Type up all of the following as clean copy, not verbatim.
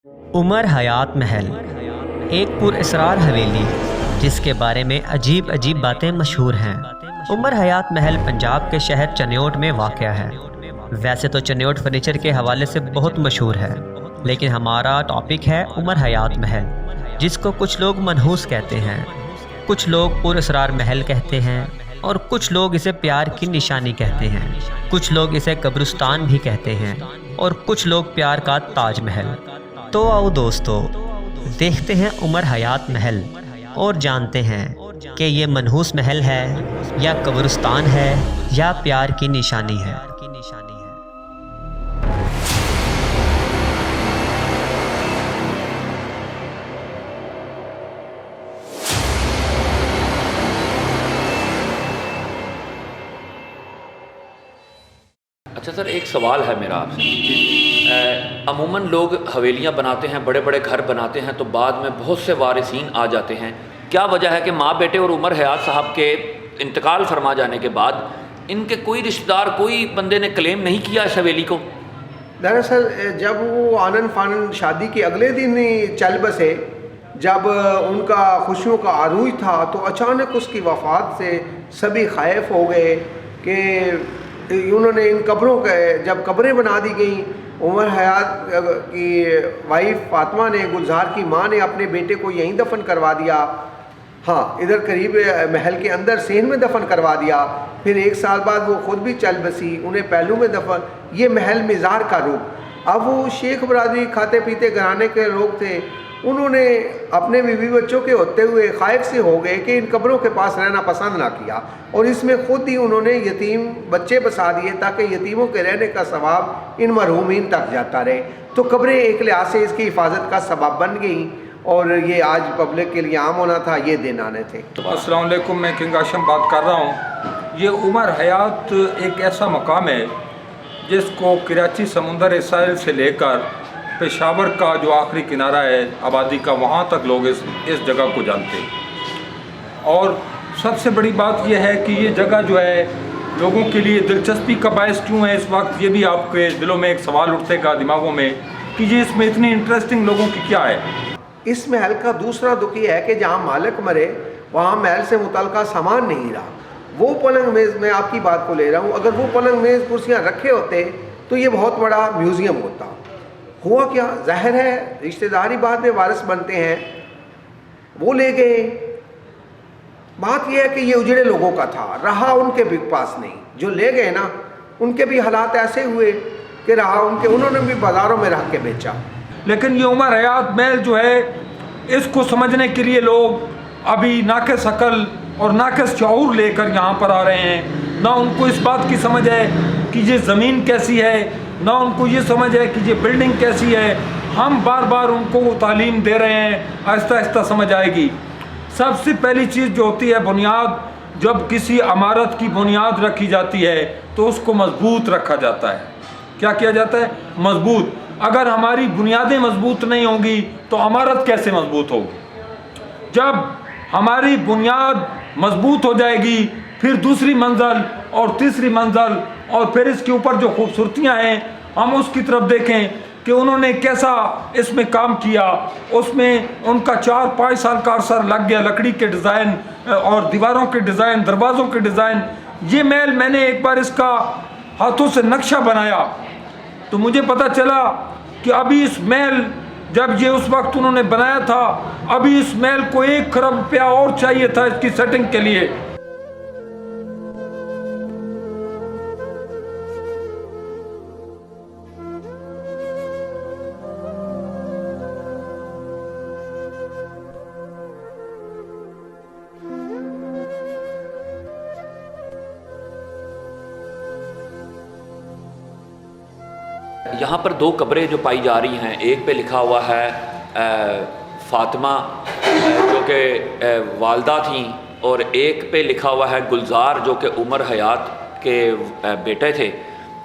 उमर हयात महल एक पुरअसरार हवेली जिसके बारे में अजीब अजीब बातें मशहूर हैं। उमर हयात महल पंजाब के शहर चन्योट में वाक़या है। वैसे तो चन्योट फर्नीचर के हवाले से बहुत मशहूर है, लेकिन हमारा टॉपिक है उमर हयात महल, जिसको कुछ लोग मनहूस कहते हैं, कुछ लोग पुरअसरार महल कहते हैं और कुछ लोग इसे प्यार की निशानी कहते हैं, कुछ लोग इसे कब्रिस्तान भी कहते हैं और कुछ लोग प्यार का ताजमहल। तो आओ दोस्तों, देखते हैं उमर हयात महल और जानते हैं कि ये मनहूस महल है या कब्रिस्तान है या प्यार की निशानी है। अच्छा सर, एक सवाल है मेरा आपसे। अमूमन लोग हवेलियाँ बनाते हैं, बड़े बड़े घर बनाते हैं, तो बाद में बहुत से वारिसीन आ जाते हैं। क्या वजह है कि माँ बेटे और उमर हयात साहब के इंतकाल फरमा जाने के बाद इनके कोई रिश्तेदार, कोई बंदे ने क्लेम नहीं किया इस हवेली को? दरअसल जब वो आनन फानन शादी के अगले दिन ही चल बसे, जब उनका खुशियों का आरूज था, तो अचानक उसकी वफ़ात से सभी खैफ हो गए कि उन्होंने इन कब्रों के जब कब्रें बना दी गई, उमर हयात की वाइफ फातिमा ने, गुलजार की माँ ने अपने बेटे को यहीं दफन करवा दिया। हाँ, इधर करीब महल के अंदर सेन में दफन करवा दिया। फिर एक साल बाद वो ख़ुद भी चल बसी, उन्हें पहलू में दफन। ये महल मिज़ार का रूप। अब वो शेख बरादरी खाते पीते घराने के लोग थे, उन्होंने अपने बीवी बच्चों के होते हुए खैफ से हो गए कि इन कब्रों के पास रहना पसंद ना किया, और इसमें ख़ुद ही उन्होंने यतीम बच्चे बसा दिए ताकि यतीमों के रहने का सवाब इन मरहूमीन तक जाता रहे। तो कब्रें एक लिहाज से इसकी हिफाजत का सबब बन गई और ये आज पब्लिक के लिए आम होना था, ये दिन आने थे। अस्सलाम वालेकुम, मैं किंग आशम बात कर रहा हूँ। ये उमर हयात एक ऐसा मकाम है जिसको कराची समुंदर साहिल से लेकर पेशावर का जो आखिरी किनारा है आबादी का, वहाँ तक लोग इस जगह को जानते हैं। और सबसे बड़ी बात यह है कि ये जगह जो है लोगों के लिए दिलचस्पी का बायस क्यों है, इस वक्त ये भी आपके दिलों में एक सवाल उठेगा दिमागों में कि ये इसमें इतनी इंटरेस्टिंग लोगों की क्या है। इस महल का दूसरा दुख ये है कि जहाँ मालिक मरे वहाँ महल से मुतल्लिका सामान नहीं रहा। वो पलंग मेज़, मैं आपकी बात को ले रहा हूँ, अगर वो पलंग मेज़ कुर्सियाँ रखे होते तो ये बहुत बड़ा म्यूज़ियम होता। हुआ क्या, ज़ाहिर है रिश्तेदारी बाद में वारिस बनते हैं, वो ले गए। बात यह है कि ये उजड़े लोगों का था, रहा उनके भी पास नहीं। जो ले गए ना, उनके भी हालात ऐसे हुए कि रहा उनके, उन्होंने भी बाज़ारों में रख के बेचा। लेकिन ये उमर हयात महल जो है, इसको समझने के लिए लोग अभी नाक़िस अक़ल और नाक़िस शऊर लेकर यहाँ पर आ रहे हैं। ना उनको इस बात की समझ है कि ये ज़मीन कैसी है, ना उनको ये समझ है कि ये बिल्डिंग कैसी है। हम बार बार उनको वो तालीम दे रहे हैं, आहिस्ता आहिस्ता समझ आएगी। सबसे पहली चीज़ जो होती है बुनियाद, जब किसी इमारत की बुनियाद रखी जाती है तो उसको मजबूत रखा जाता है। क्या किया जाता है? मजबूत। अगर हमारी बुनियादें मजबूत नहीं होंगी तो इमारत कैसे मजबूत होगी? जब हमारी बुनियाद मजबूत हो जाएगी, फिर दूसरी मंजिल और तीसरी मंजिल और फिर इसके ऊपर जो खूबसूरतियाँ हैं हम उसकी तरफ देखें कि उन्होंने कैसा इसमें काम किया। उसमें उनका 4-5 साल का अरसा लग गया, लकड़ी के डिज़ाइन और दीवारों के डिज़ाइन, दरवाज़ों के डिज़ाइन। ये महल मैंने एक बार इसका हाथों से नक्शा बनाया तो मुझे पता चला कि अभी इस महल, जब ये उस वक्त उन्होंने बनाया था, अभी इस महल को 1 खरब रुपया और चाहिए था इसकी सेटिंग के लिए। यहाँ पर 2 कब्रें जो पाई जा रही हैं, एक पे लिखा हुआ है फातिमा जो कि वालदा थी, और एक पे लिखा हुआ है गुलजार जो कि उमर हयात के बेटे थे।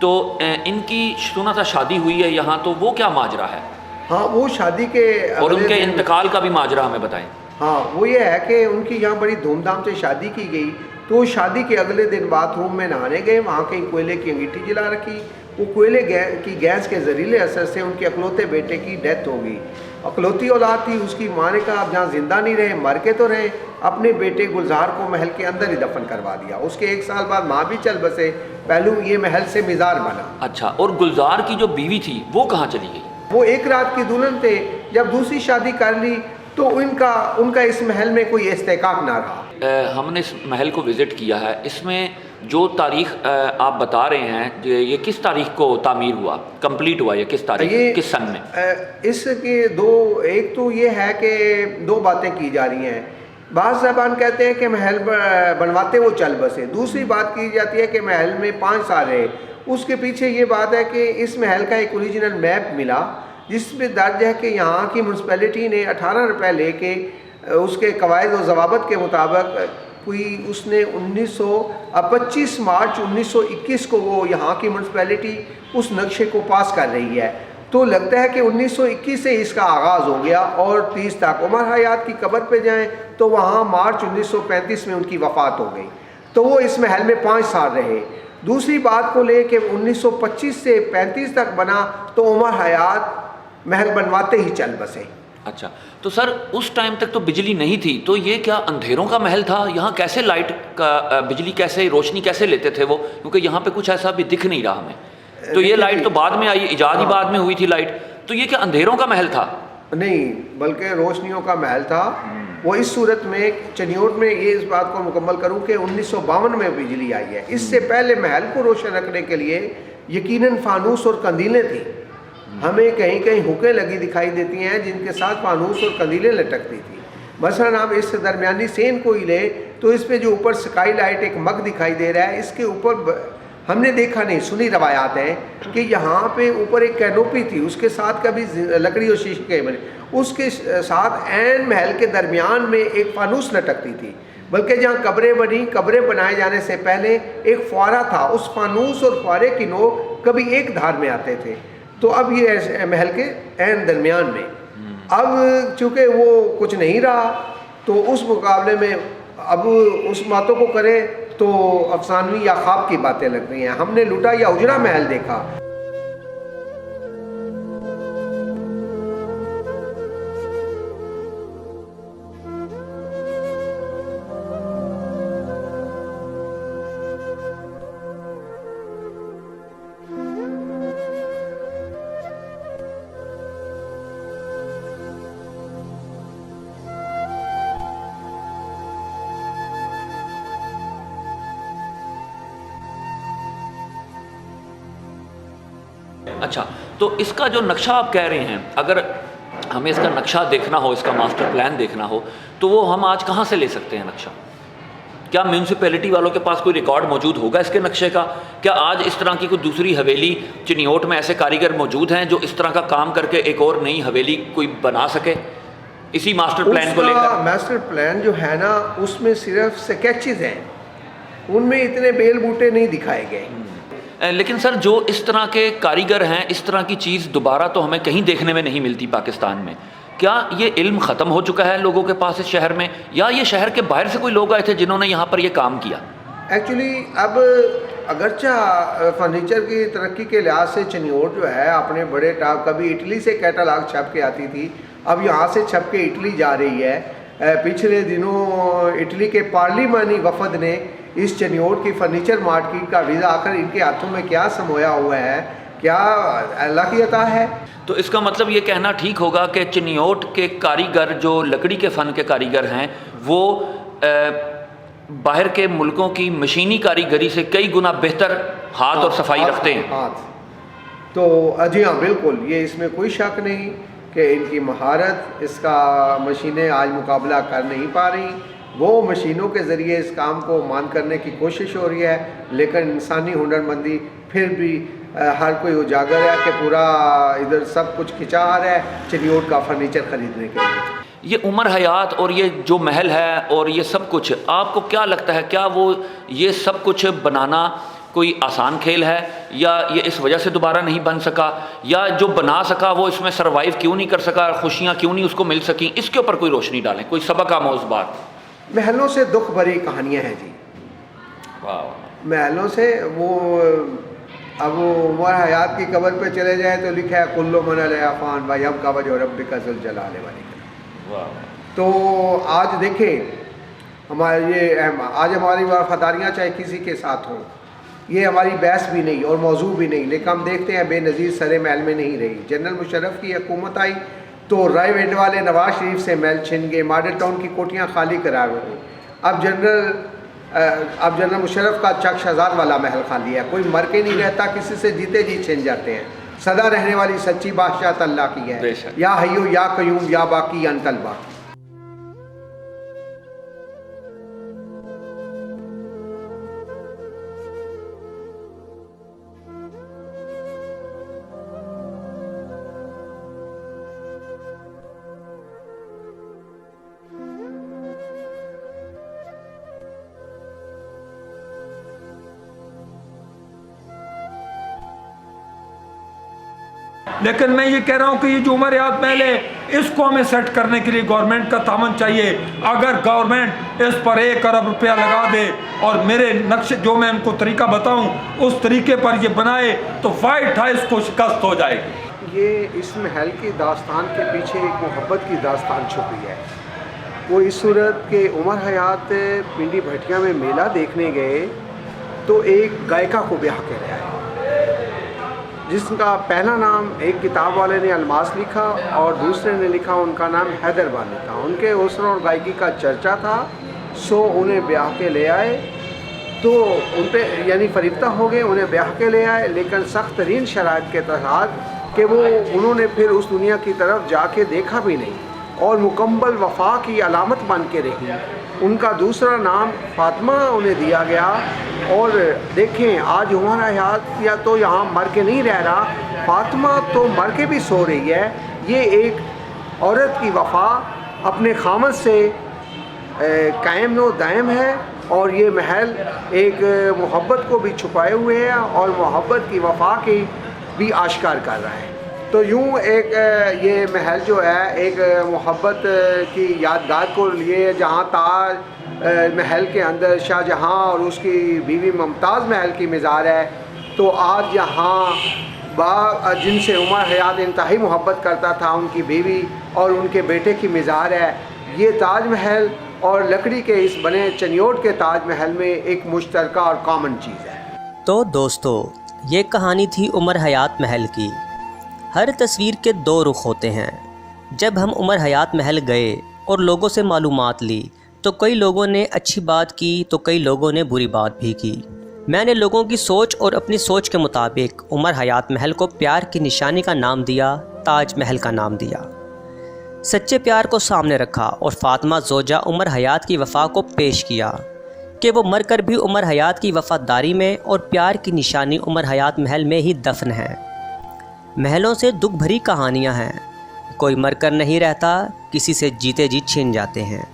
तो इनकी सुना था शादी हुई है यहाँ, तो वो क्या माजरा है? हाँ, वो शादी के और उनके इंतकाल का भी माजरा हमें बताएं। हाँ, वो ये है कि उनकी यहाँ बड़ी धूमधाम से शादी की गई, तो शादी के अगले दिन बाथरूम में नहाने गए, वहाँ कहीं कोयले की अंगीठी जला रखी, वो कोयले की गैस के ज़रीले असर से उनके अकलौते बेटे की डेथ हो गई। अकलौती औलाद थी, उसकी माँ ने कहा अब जहाँ ज़िंदा नहीं रहे मर के तो रहे, अपने बेटे गुलजार को महल के अंदर ही दफन करवा दिया। उसके 1 साल बाद माँ भी चल बसे, पहलू ये महल से मिज़ार बना। अच्छा, और गुलजार की जो बीवी थी वो कहाँ चली गई? वो एक रात की दुल्हन थे, जब दूसरी शादी कर ली तो उनका इस महल में कोई इस्तेकाक ना रहा। हमने इस महल को विज़िट किया है, इसमें जो तारीख आप बता रहे हैं ये किस तारीख को तामीर हुआ, कंप्लीट हुआ, ये किस तारीख, किस सन में? इसके एक तो ये है कि 2 बातें की जा रही हैं। बाज़ ज़बान कहते हैं कि महल बनवाते वो चल बसे, दूसरी बात की जाती है कि महल में 5 साल रहे। उसके पीछे ये बात है कि इस महल का एक ओरिजिनल मैप मिला जिसमें दर्ज है कि यहाँ की म्यूनसिपैलिटी ने 18 रुपये लेके उसके कवायद और ज़वाबत के मुताबिक कोई उसने 25 मार्च 1921 को वो यहाँ की म्यूनसिपैलिटी उस नक्शे को पास कर रही है। तो लगता है कि 1921 से इसका आगाज़ हो गया और 30 तक। उमर हयात की कब्र पे जाएं तो वहाँ मार्च 1935 में उनकी वफ़ात हो गई। तो वो इस महल में 5 साल रहे। दूसरी बात को ले कि 1925 से 35 तक बना तो उमर हयात महल बनवाते ही चल बसे। अच्छा, तो सर उस टाइम तक तो बिजली नहीं थी, तो ये क्या अंधेरों का महल था? यहाँ कैसे लाइट का बिजली कैसे, रोशनी कैसे लेते थे वो? क्योंकि यहाँ पे कुछ ऐसा भी दिख नहीं रहा हमें। तो ये लाइट तो बाद में आई, इजाद ही बाद में हुई थी लाइट, तो ये क्या अंधेरों का महल था? नहीं, बल्कि रोशनियों का महल था। वो इस सूरत में चनियोट में ये इस बात को मुकम्मल करूँ कि 1952 में बिजली आई है। इससे पहले महल को रोशन रखने के लिए यकीनन फानूस और कंदीलें थी। हमें कहीं कहीं हुकें लगी दिखाई देती हैं जिनके साथ फानूस और कंदीलें लटकती थी। मसलन आप इस दरमियानी सेन को ही ले तो इस पे जो ऊपर स्काई लाइट एक मग दिखाई दे रहा है, इसके ऊपर हमने देखा नहीं, सुनी रवायात हैं कि यहाँ पे ऊपर एक कैनोपी थी, उसके साथ कभी लकड़ी और शीशे के बने, उसके साथ ऐन महल के दरमियान में एक फानूस लटकती थी। बल्कि जहाँ कब्रें बनी, कब्रें बनाए जाने से पहले एक फुआरा था, उस फानूस और फुआरे की नोक कभी एक धार में आते थे। तो अब ये महल के ऐन दरमियान में, अब चूँकि वो कुछ नहीं रहा तो उस मुकाबले में अब उस बातों को करें तो अफसानवी या ख्वाब की बातें लग रही हैं। हमने लुटा या उजड़ा महल देखा। अच्छा, तो इसका जो नक्शा आप कह रहे हैं, अगर हमें इसका नक्शा देखना हो, इसका मास्टर प्लान देखना हो, तो वो हम आज कहाँ से ले सकते हैं नक्शा? क्या म्यूनसिपैलिटी वालों के पास कोई रिकॉर्ड मौजूद होगा इसके नक्शे का? क्या आज इस तरह की कोई दूसरी हवेली चिनियोट में ऐसे कारीगर मौजूद हैं जो इस तरह का काम करके एक और नई हवेली कोई बना सके इसी मास्टर प्लान को लेकर? मास्टर प्लान जो है ना, उसमें सिर्फ स्केचेस हैं, उनमें इतने बेल बूटे नहीं दिखाए गए। लेकिन सर जो इस तरह के कारीगर हैं, इस तरह की चीज़ दोबारा तो हमें कहीं देखने में नहीं मिलती पाकिस्तान में। क्या ये इल्म ख़त्म हो चुका है लोगों के पास इस शहर में, या ये शहर के बाहर से कोई लोग आए थे जिन्होंने यहाँ पर ये काम किया? एक्चुअली अब अगरचा फर्नीचर की तरक्की के लिहाज से चिनियोट जो है अपने बड़े टाप, कभी इटली से कैटलॉग छप के आती थी, अब यहाँ से छप के इटली जा रही है। पिछले दिनों इटली के पार्लिमानी वफद ने इस चिनियोट की फर्नीचर मार्केट का वीज़ा आखिर इनके हाथों में क्या समोया हुआ है, क्या अल्लाह की अता है? तो इसका मतलब ये कहना ठीक होगा कि चिनियोट के कारीगर जो लकड़ी के फ़न के कारीगर हैं वो बाहर के मुल्कों की मशीनी कारीगरी से कई गुना बेहतर हाथ और सफाई रखते हैं। हाथ तो जी हाँ, बिल्कुल, ये इसमें कोई शक नहीं कि इनकी महारत, इसका मशीनें आज मुकाबला कर नहीं पा रही। वो मशीनों के ज़रिए इस काम को मान करने की कोशिश हो रही है, लेकिन इंसानी हुनरमंदी फिर भी हर कोई उजागर है कि पूरा इधर सब कुछ खिंचा आ रहा है चिनियोट का फर्नीचर ख़रीदने के लिए। ये उमर हयात और ये जो महल है और ये सब कुछ, आपको क्या लगता है, क्या वो ये सब कुछ बनाना कोई आसान खेल है, या ये इस वजह से दोबारा नहीं बन सका, या जो बना सका वो इसमें सरवाइव क्यों नहीं कर सका, खुशियाँ क्यों नहीं उसको मिल सकी? इसके ऊपर कोई रोशनी डालें, कोई सबक आमोज़ बात। महलों से दुख भरी कहानियाँ हैं जी। वाह। महलों से वो अब वो उमर हयात की कब्र पे चले जाए तो लिखा है कुल्लु मन अलैहा फ़ान व यबका वजहु रब्बिका ज़ुल जलाली वल इकराम। वाह। तो आज देखें हमारे ये आज हमारी वफादारियाँ चाहे किसी के साथ हों, ये हमारी बहस भी नहीं और मौजू भी नहीं, लेकिन हम देखते हैं बेनज़ीर सरे महल में नहीं रही। जनरल मुशर्रफ की हुकूमत आई तो राय वेड वाले नवाज शरीफ से महल छिन गए, मॉडल टाउन की कोठियाँ खाली करार हो गई। अब जनरल मुशर्रफ का चक शहजाद वाला महल खाली है, कोई मर के नहीं रहता, किसी से जीते जी छिन जाते हैं। सदा रहने वाली सच्ची बादशाह अल्लाह की है, या हय्यू या कयूम या बाकी अनतल बाकी। लेकिन मैं ये कह रहा हूँ कि ये जो उमर हयात महल है इसको हमें सेट करने के लिए गवर्नमेंट का तामन चाहिए। अगर गवर्नमेंट इस पर 1 अरब रुपया लगा दे और मेरे नक्शे जो मैं उनको तरीका बताऊँ उस तरीके पर ये बनाए तो वाइट हाउस को शिकस्त हो जाएगी। ये इस महल की दास्तान के पीछे एक मोहब्बत की दास्तान छुपी है। वो इस सूरत के उमर हयात पिंडी भटिया में मेला देखने गए तो एक गायिका को ब्याह के ले आए, जिसका पहला नाम एक किताब वाले ने अलमास लिखा और दूसरे ने लिखा उनका नाम हैदर बानी था। उनके हुस्न और गायकी का चर्चा था, सो उन्हें ब्याह के ले आए। तो उन पे यानी फरिफ्ता हो गए, उन्हें ब्याह के ले आए, लेकिन सख्त तरीन शराइत के तहत कि वो उन्होंने फिर उस दुनिया की तरफ जाके देखा भी नहीं और मुकम्मल वफा की अलामत बन के रही। उनका दूसरा नाम फातिमा उन्हें दिया गया। और देखें आज उमर हयात या तो यहाँ मर के नहीं रह रहा, फातिमा तो मर के भी सो रही है। ये एक औरत की वफा अपने खामद से कायम नो दायम है और ये महल एक मोहब्बत को भी छुपाए हुए है और मोहब्बत की वफा की भी आश्कार कर रहा है। तो यूँ एक ये महल जो है एक मोहब्बत की यादगार को लिए, जहाँ ताज महल के अंदर शाहजहाँ और उसकी बीवी मुमताज़ महल की मज़ार है, तो आज यहाँ जिनसे उमर हयात इंतहाई मोहब्बत करता था उनकी बीवी और उनके बेटे की मज़ार है। ये ताज महल और लकड़ी के इस बने चनियोट के ताज महल में एक मुश्तरका और कॉमन चीज़ है। तो दोस्तों, ये कहानी थी उमर हयात महल की। हर तस्वीर के 2 रुख होते हैं। जब हम उमर हयात महल गए और लोगों से मालूमात ली तो कई लोगों ने अच्छी बात की तो कई लोगों ने बुरी बात भी की। मैंने लोगों की सोच और अपनी सोच के मुताबिक उमर हयात महल को प्यार की निशानी का नाम दिया, ताज महल का नाम दिया। सच्चे प्यार को सामने रखा और फातिमा ज़ोजा उमर हयात की वफ़ा को पेश किया कि वो मरकर भी उमर हयात की वफ़ादारी में और प्यार की निशानी उमर हयात महल में ही दफन है। महलों से दुख भरी कहानियाँ हैं, कोई मरकर नहीं रहता, किसी से जीते जी छिन जाते हैं।